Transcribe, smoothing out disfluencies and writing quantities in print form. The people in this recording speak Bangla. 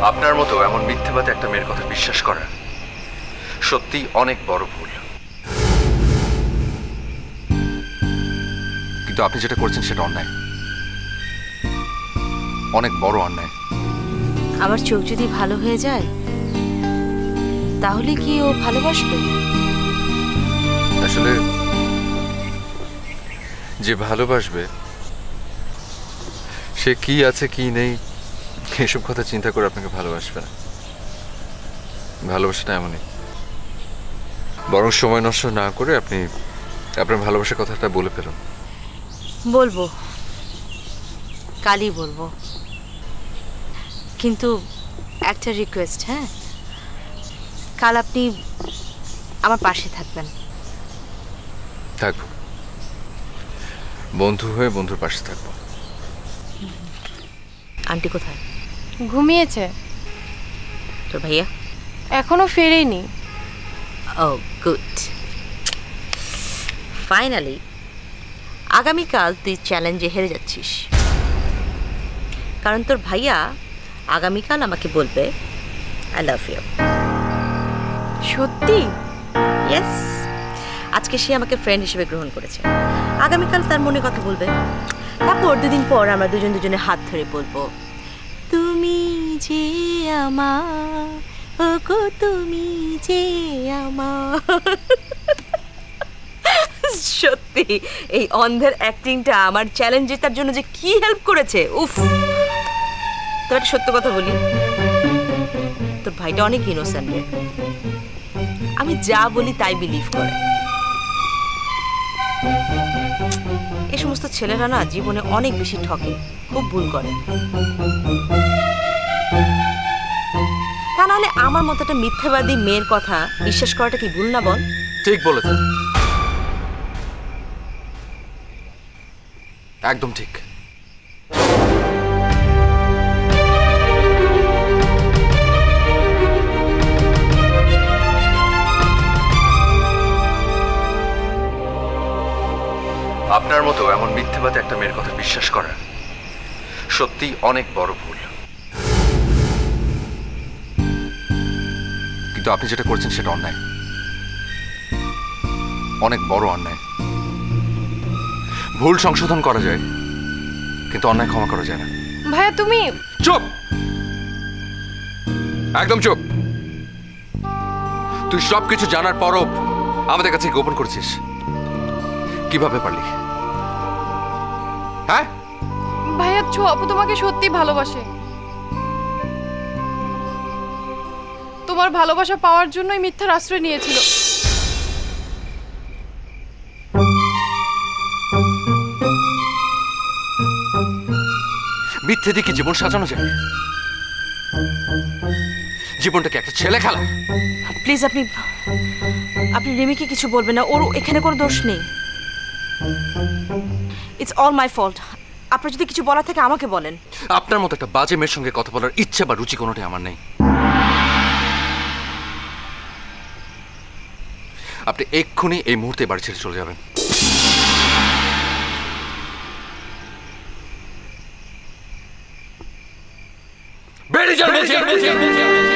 আপনার মতো এমন মিথ্যেবাদী একটা মেয়ের কথা বিশ্বাস করা সত্যি অনেক বড় ভুল। কিন্তু আপনি যেটা করছেন সেটা অন্যায়, অনেক বড় অন্যায়। আমার চোখ যদি ভালো হয়ে যায় তাহলে কি ও ভালোবাসবে? আসলে যে ভালোবাসবে সে কি আছে কি নেই এসব কথা চিন্তা করে আপনাকে ভালোবাসবে না। ভালোবাসাটা এমনই, বরং সময় নষ্ট না করে আপনি আপনার ভালোবাসার কথাটা বলে ফেলুন। বলবো, কালই বলবো, কিন্তু একটা রিকোয়েস্ট। হ্যাঁ, কাল আপনি আমার পাশে থাকবেন। থাকবো, বন্ধু হয়ে বন্ধুর পাশে থাকবো। আন্টি কোথায়? ঘুমিয়েছে। তোর ভাইয়া এখনো ফেরেনি। ও গুড। ফাইনালি আগামীকাল তুই চ্যালেঞ্জে হেরে যাচ্ছিস, কারণ তোর ভাইয়া আগামীকাল আমাকে বলবে আই লাভ ইউ। সত্যি? ইয়েস, আজকে সে আমাকে ফ্রেন্ড হিসেবে গ্রহণ করেছে, আগামীকাল তার মনে কথা বলবে। তারপর দুদিন পর আমরা দুজনে হাত ধরে বলবো তুমি যে আমার, ও গো তুমি যে আমার। সত্যি এই অন্ধের অ্যাক্টিংটা আমার চ্যালেঞ্জ জেতার জন্য যে কি হেল্প করেছে। উফ, তোর একটা সত্য কথা বলি, তোর ভাইটা অনেক ইনোসেন্ট রে। আমি যা বলি তাই বিলিভ করে। এই সমস্ত ছেলেরা না জীবনে অনেক বেশি ঠকে, খুব ভুল করে। তা নাহলে আমার মতো একটা মিথ্যাবাদী মেয়ের কথা বিশ্বাস করাটা কি ভুল না বল? ঠিক বলেছেন, একদম ঠিক। আপনার মতো এমন মিথ্যেবাদী একটা মেয়ের কথা বিশ্বাস করা সত্যি অনেক বড় ভুল। কিন্তু আপনি যেটা করছেন সেটা অন্যায়, অনেক বড় অন্যায়। ভুল সংশোধন করা যায় কিন্তু অন্যায় ক্ষমা করা যায় না। ভাইয়া তুমি চুপ, একদম চুপ। তুই সবকিছু জানার পরও আমাদের কাছে গোপন করছিস, কিভাবে পারলি? হ্যাঁ ভাইয়া, আপু তোমাকে সত্যি ভালোবাসে। তোমার ভালোবাসা পাওয়ার জন্যই মিথ্যার আশ্রয় নিয়েছিল। মিথ্যে দিয়ে কি জীবন সাজানো যায়? জীবনটাকে একটা ছেলে খেলা। প্লিজ আপনি রিমিকে কিছু বলবেন না, ওর এখানে কোনো দোষ নেই। It's all my fault. আপনার যদি কিছু বলার থাকে আমাকে বলেন। আপনার মতো একটা বাজে মেয়ের সঙ্গে কথা বলার ইচ্ছে বা রুচি কোনোটাই আমার নেই। আপনি এক্ষুনি এই মুহূর্তে বাড়ি ছেড়ে চলে যাবেন। বেরিয়ে যান বলছি।